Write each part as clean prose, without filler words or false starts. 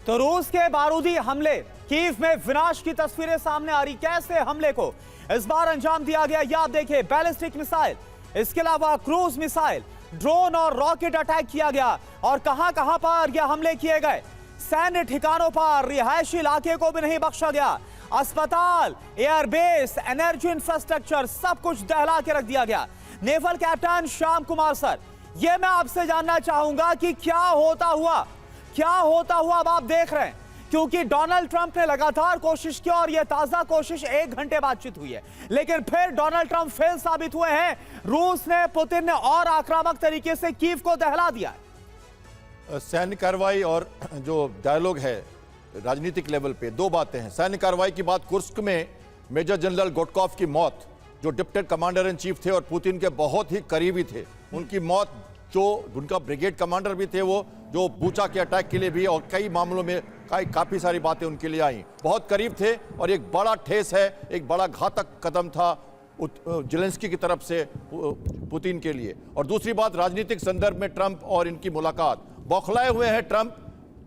तो रूस के बारूदी हमले, कीव में विनाश की तस्वीरें सामने आ रही। कैसे हमले को इस बार अंजाम दिया गया, यह आप देखिए। बैलिस्टिक मिसाइल, इसके अलावा क्रूज मिसाइल, ड्रोन और रॉकेट अटैक किया गया। और कहां कहां पर यह हमले किए गए? सैन्य ठिकानों पर, रिहायशी इलाके को भी नहीं बख्शा गया। अस्पताल, एयरबेस, एनर्जी इंफ्रास्ट्रक्चर, सब कुछ दहला के रख दिया गया। Naval captain Shyam Kumar sir, यह मैं आपसे जानना चाहूंगा कि क्या होता हुआ अब आप देख रहे हैं, क्योंकि डोनाल्ड ट्रंप ने लगातार कोशिश की और यह ताजा कोशिश 1 घंटे बातचीत हुई है, लेकिन फिर डोनाल्ड ट्रंप फेल साबित हुए हैं। रूस ने, पुतिन ने और आक्रामक तरीके से कीव को दहला दिया है। सैन्य कार्रवाई और जो डायलॉग है राजनीतिक लेवल पे, दो बातें हैं। सैन्य कार्रवाई की बात, कुर्स्क में मेजर जनरल गोटकॉफ की मौत, जो डिप्टी कमांडर इन चीफ थे और पुतिन के बहुत ही करीबी थे, उनकी मौत, जो उनका ब्रिगेड कमांडर भी थे, वो जो बूचा के अटैक के लिए भी और कई मामलों में काफी सारी बातें उनके लिए आई, बहुत करीब थे। और एक बड़ा ठेस है, एक बड़ा घातक कदम था जेलेंस्की की तरफ से पुतिन के लिए। और दूसरी बात, राजनीतिक संदर्भ में ट्रंप और इनकी मुलाकात, बौखलाए हुए हैं ट्रंप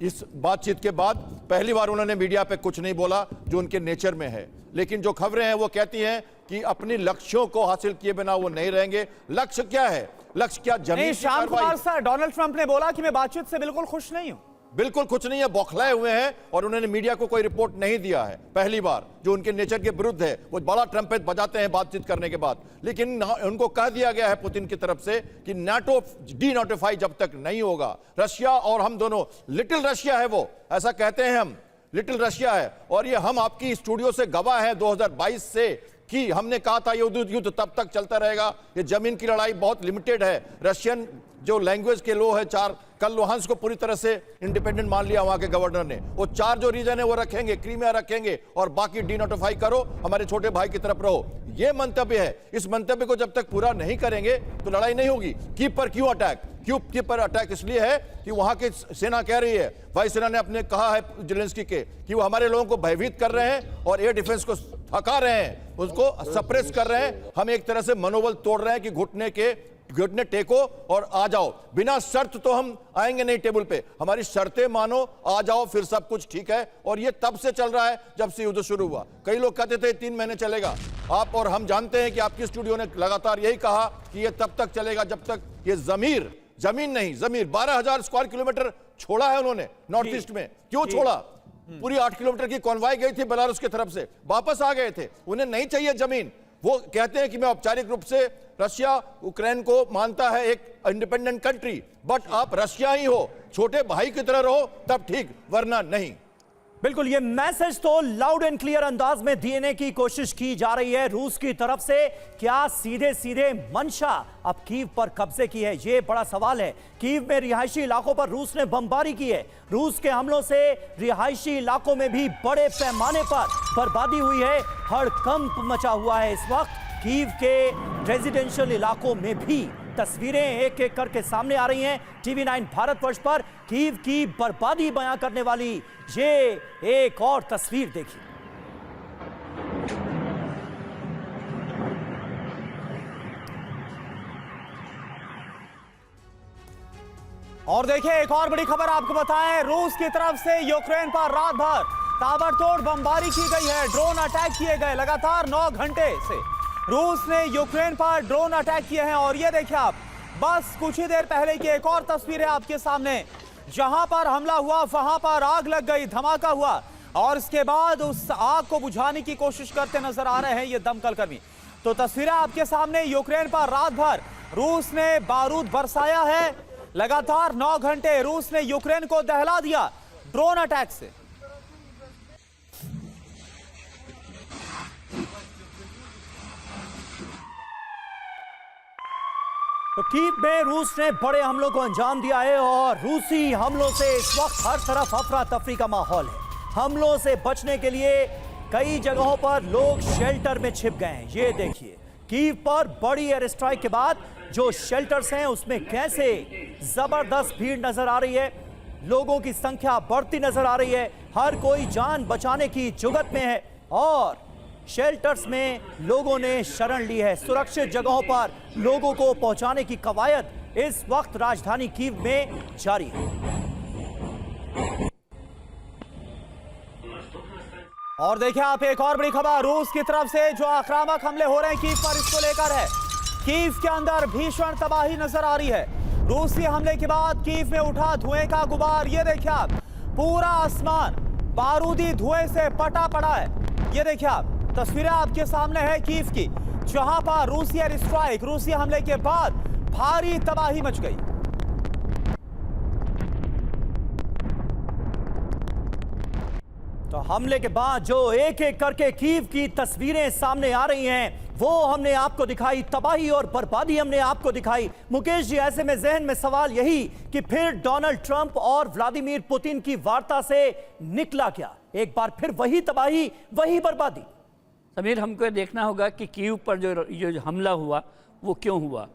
इस बातचीत के बाद। पहली बार उन्होंने मीडिया पे कुछ नहीं बोला जो उनके नेचर में है, लेकिन जो खबरें हैं वो कहती हैं कि अपने लक्ष्यों को हासिल किए बिना वो नहीं रहेंगे। लक्ष्य क्या है? लक्ष्य क्या? जमीन की श्याम कार्रवाई। कुमार सर, डोनाल्ड ट्रंप ने बोला कि मैं बातचीत से बिल्कुल खुश नहीं हूं। बिल्कुल कुछ नहीं है, बौखलाए हुए हैं और उन्होंने मीडिया को कोई रिपोर्ट नहीं दिया है। पहली बार, जो उनके नेचर के विरुद्ध है। वो बड़ा ट्रम्पेट बजाते हैं बातचीत करने के बाद, लेकिन उनको कह दिया गया है पुतिन की तरफ से कि नाटो डीनोटिफाई जब तक नहीं होगा, रशिया और हम दोनों, लिटिल रशिया है वो, ऐसा कहते हैं हम, लिटिल रशिया है। और ये हम आपकी स्टूडियो से गवाह है 2022 से कि हमने कहा था ये युद्ध तब तक चलता रहेगा। ये जमीन की लड़ाई बहुत लिमिटेड है। रशियन जो लैंग्वेज के लो है 4, कल लुहांस्क को पूरी तरह से इंडिपेंडेंट मान लिया वहां के गवर्नर ने। वो 4 जो रीजन है वो रखेंगे, क्रीमिया रखेंगे और बाकी डीनोटिफाई करो, हमारे छोटे भाई की तरफ रहो। ये मंतव्य है। इस मंतव्य को जब तक पूरा नहीं करेंगे तो लड़ाई नहीं होगी। कीव पर क्यों अटैक? कीव पर अटैक इसलिए है कि वहां की सेना कह रही है, वायुसेना ने अपने कहा है जेलेंस्की के कि वो हमारे लोगों को भयभीत कर रहे हैं और एयर डिफेंस को थका रहे हैं, उसको सप्रेस कर रहे हैं। हम एक तरह से मनोबल तोड़ रहे हैं कि घुटने टेको और आ जाओ। बिना शर्त तो हम आएंगे नहीं टेबल पे, हमारी शर्तें मानो, आ जाओ, फिर सब कुछ ठीक है। और ये तब से चल रहा है जब से युद्ध शुरू हुआ। कई लोग कहते थे 3 महीने चलेगा। आप और हम जानते हैं कि आपकी स्टूडियो ने लगातार यही कहा कि ये तब तक चलेगा जब तक ये जमीन नहीं, 12,000 स्क्वायर किलोमीटर छोड़ा है उन्होंने नॉर्थ ईस्ट में। क्यों छोड़ा? पूरी 8 किलोमीटर की कॉन्वाय गई थी बेलारूस की तरफ से, वापस आ गए थे। उन्हें नहीं चाहिए जमीन। वो कहते हैं कि मैं औपचारिक रूप से रशिया यूक्रेन को मानता है एक इंडिपेंडेंट कंट्री, बट आप रशिया ही हो, छोटे भाई की तरह रहो तब ठीक, वरना नहीं। बिल्कुल, ये मैसेज तो लाउड एंड क्लियर अंदाज में देने की कोशिश की जा रही है रूस की तरफ से। क्या सीधे सीधे मंशा अब कीव पर कब्जे की है? ये बड़ा सवाल है। कीव में रिहायशी इलाकों पर रूस ने बमबारी की है। रूस के हमलों से रिहायशी इलाकों में भी बड़े पैमाने पर बर्बादी हुई है। हड़कंप मचा हुआ है इस वक्त कीव के रेजिडेंशियल इलाकों में भी। तस्वीरें एक एक करके सामने आ रही हैं टीवी 9 भारतवर्ष पर। कीव की बर्बादी बयां करने वाली ये एक और तस्वीर देखिए। और देखिए, एक और बड़ी खबर आपको बताएं, रूस की तरफ से यूक्रेन पर रात भर ताबड़तोड़ बमबारी की गई है। ड्रोन अटैक किए गए लगातार 9 घंटे से रूस ने यूक्रेन पर ड्रोन अटैक किए हैं। और ये देखिए आप, बस कुछ ही देर पहले की एक और तस्वीर है आपके सामने। जहां पर हमला हुआ वहां पर आग लग गई, धमाका हुआ और इसके बाद उस आग को बुझाने की कोशिश करते नजर आ रहे हैं ये दमकल कर्मी। तो तस्वीरें आपके सामने, यूक्रेन पर रात भर रूस ने बारूद बरसाया है। लगातार 9 घंटे रूस ने यूक्रेन को दहला दिया ड्रोन अटैक से। तो कीव में रूस ने बड़े हमलों को अंजाम दिया है और रूसी हमलों से इस वक्त हर तरफ अफरा तफरी का माहौल है। हमलों से बचने के लिए कई जगहों पर लोग शेल्टर में छिप गए हैं। ये देखिए, कीव पर बड़ी एयर स्ट्राइक के बाद जो शेल्टर्स हैं उसमें कैसे जबरदस्त भीड़ नजर आ रही है। लोगों की संख्या बढ़ती नजर आ रही है। हर कोई जान बचाने की जुगत में है और शेल्टर्स में लोगों ने शरण ली है। सुरक्षित जगहों पर लोगों को पहुंचाने की कवायद इस वक्त राजधानी कीव में जारी है। और देखिए आप एक और बड़ी खबर रूस की तरफ से जो आक्रामक हमले हो रहे हैं कीव पर, इसको लेकर है। कीव के अंदर भीषण तबाही नजर आ रही है। रूसी हमले के बाद कीव में उठा धुएं का गुबार। ये देखिए आप, पूरा आसमान बारूदी धुएं से पटा पड़ा है। ये देखिए आप, तस्वीरें आपके सामने है कीव की, जहां पर रूसी एयर स्ट्राइक, रूसी हमले के बाद भारी तबाही मच गई। तो हमले के बाद जो एक एक करके कीव की तस्वीरें सामने आ रही हैं, वो हमने आपको दिखाई, तबाही और बर्बादी हमने आपको दिखाई। मुकेश जी, ऐसे में जहन में सवाल यही कि फिर डोनाल्ड ट्रंप और व्लादिमीर पुतिन की वार्ता से निकला क्या? एक बार फिर वही तबाही, वही बर्बादी। समीर, हमको ये देखना होगा कि कीव पर जो हमला हुआ वो क्यों हुआ।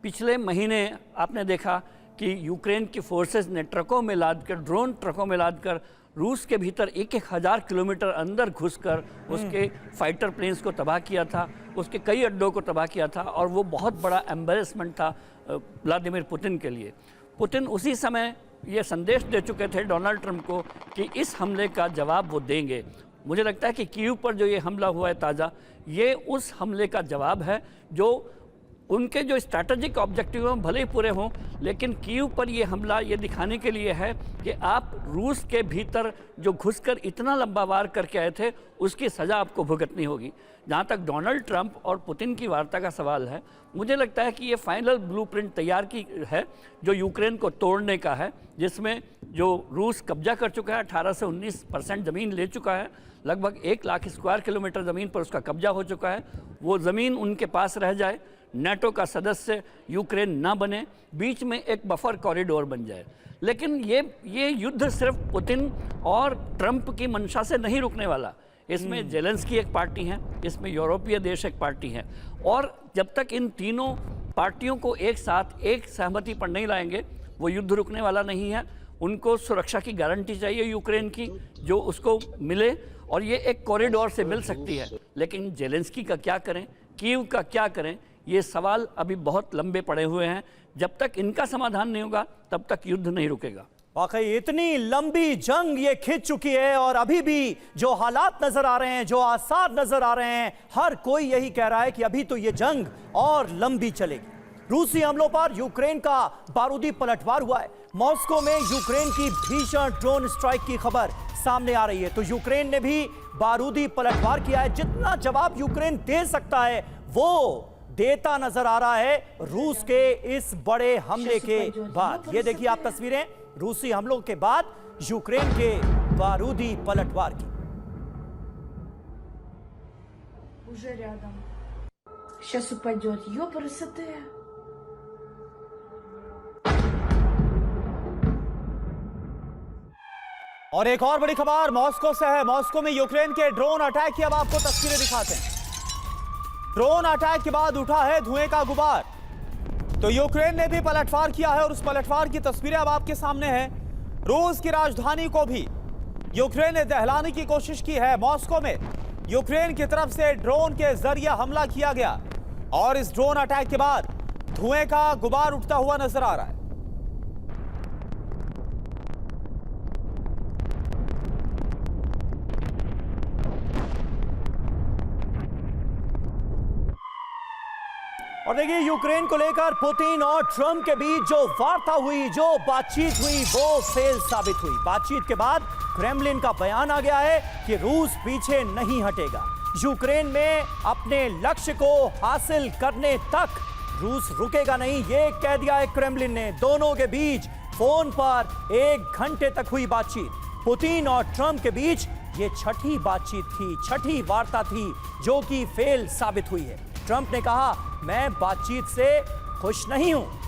पिछले महीने आपने देखा कि यूक्रेन की फोर्सेस ने ट्रकों में लादकर, ड्रोन ट्रकों में लादकर रूस के भीतर 1,000 किलोमीटर अंदर घुसकर उसके फाइटर प्लेन्स को तबाह किया था, उसके कई अड्डों को तबाह किया था। और वो बहुत बड़ा एम्बेरसमेंट था व्लादिमीर पुतिन के लिए। पुतिन उसी समय ये संदेश दे चुके थे डोनाल्ड ट्रंप को कि इस हमले का जवाब वो देंगे। मुझे लगता है कि कीव पर जो ये हमला हुआ है ताज़ा, ये उस हमले का जवाब है जो उनके जो स्ट्रैटेजिक ऑब्जेक्टिव हैं भले ही पूरे हों, लेकिन कीव पर ये हमला ये दिखाने के लिए है कि आप रूस के भीतर जो घुसकर इतना लंबा वार करके आए थे, उसकी सज़ा आपको भुगतनी होगी। जहाँ तक डोनाल्ड ट्रंप और पुतिन की वार्ता का सवाल है, मुझे लगता है कि ये फाइनल ब्लूप्रिंट तैयार की है जो यूक्रेन को तोड़ने का है, जिसमें जो रूस कब्जा कर चुका है, 18 से 19% ज़मीन ले चुका है, लगभग 1 लाख स्क्वायर किलोमीटर ज़मीन पर उसका कब्जा हो चुका है। वो ज़मीन उनके पास रह जाए, नेटो का सदस्य यूक्रेन ना बने, बीच में एक बफर कॉरिडोर बन जाए। लेकिन ये युद्ध सिर्फ पुतिन और ट्रंप की मंशा से नहीं रुकने वाला। इसमें जेलेंस्की एक पार्टी है, इसमें यूरोपीय देश एक पार्टी है, और जब तक इन तीनों पार्टियों को एक साथ एक सहमति पर नहीं लाएंगे, वो युद्ध रुकने वाला नहीं है। उनको सुरक्षा की गारंटी चाहिए यूक्रेन की, जो उसको मिले, और ये एक कॉरिडोर से मिल सकती है। लेकिन जेलेंस्की का क्या करें, कीव का क्या करें, ये सवाल अभी बहुत लंबे पड़े हुए हैं। जब तक इनका समाधान नहीं होगा तब तक युद्ध नहीं रुकेगा। वाकई इतनी लंबी जंग ये खिंच चुकी है, और अभी भी जो हालात नजर आ रहे हैं, जो आसार नजर आ रहे हैं, हर कोई यही कह रहा है कि अभी तो ये जंग और लंबी चलेगी। रूसी हमलों पर यूक्रेन का बारूदी पलटवार हुआ है। मॉस्को में यूक्रेन की भीषण ड्रोन स्ट्राइक की खबर सामने आ रही है। तो यूक्रेन ने भी बारूदी पलटवार किया है। जितना जवाब यूक्रेन दे सकता है वो देता नजर आ रहा है रूस के इस बड़े हमले के बाद। ये देखिए आप तस्वीरें रूसी हमलों के बाद यूक्रेन के बारूदी पलटवार की। Уже рядом. Сейчас упадет. Ёпрст. और एक और बड़ी खबर मॉस्को से है। मॉस्को में यूक्रेन के ड्रोन अटैक की अब आपको तस्वीरें दिखाते हैं। ड्रोन अटैक के बाद उठा है धुएं का गुबार। तो यूक्रेन ने भी पलटवार किया है और उस पलटवार की तस्वीरें अब आपके सामने हैं। रूस की राजधानी को भी यूक्रेन ने दहलाने की कोशिश की है। मॉस्को में यूक्रेन की तरफ से ड्रोन के जरिए हमला किया गया और इस ड्रोन अटैक के बाद धुएं का गुबार उठता हुआ नजर आ रहा है। और देखिए यूक्रेन को लेकर पुतिन और ट्रंप के बीच जो वार्ता हुई, जो बातचीत हुई, वो फेल साबित हुई। बातचीत के बाद क्रेमलिन का बयान आ गया है कि रूस पीछे नहीं हटेगा। यूक्रेन में अपने लक्ष्य को हासिल करने तक रूस रुकेगा नहीं, ये कह दिया है क्रेमलिन ने। दोनों के बीच फोन पर 1 घंटे तक हुई बातचीत। पुतिन और ट्रंप के बीच ये छठी बातचीत थी, छठी वार्ता थी जो कि फेल साबित हुई है। ट्रंप ने कहा मैं बातचीत से खुश नहीं हूं।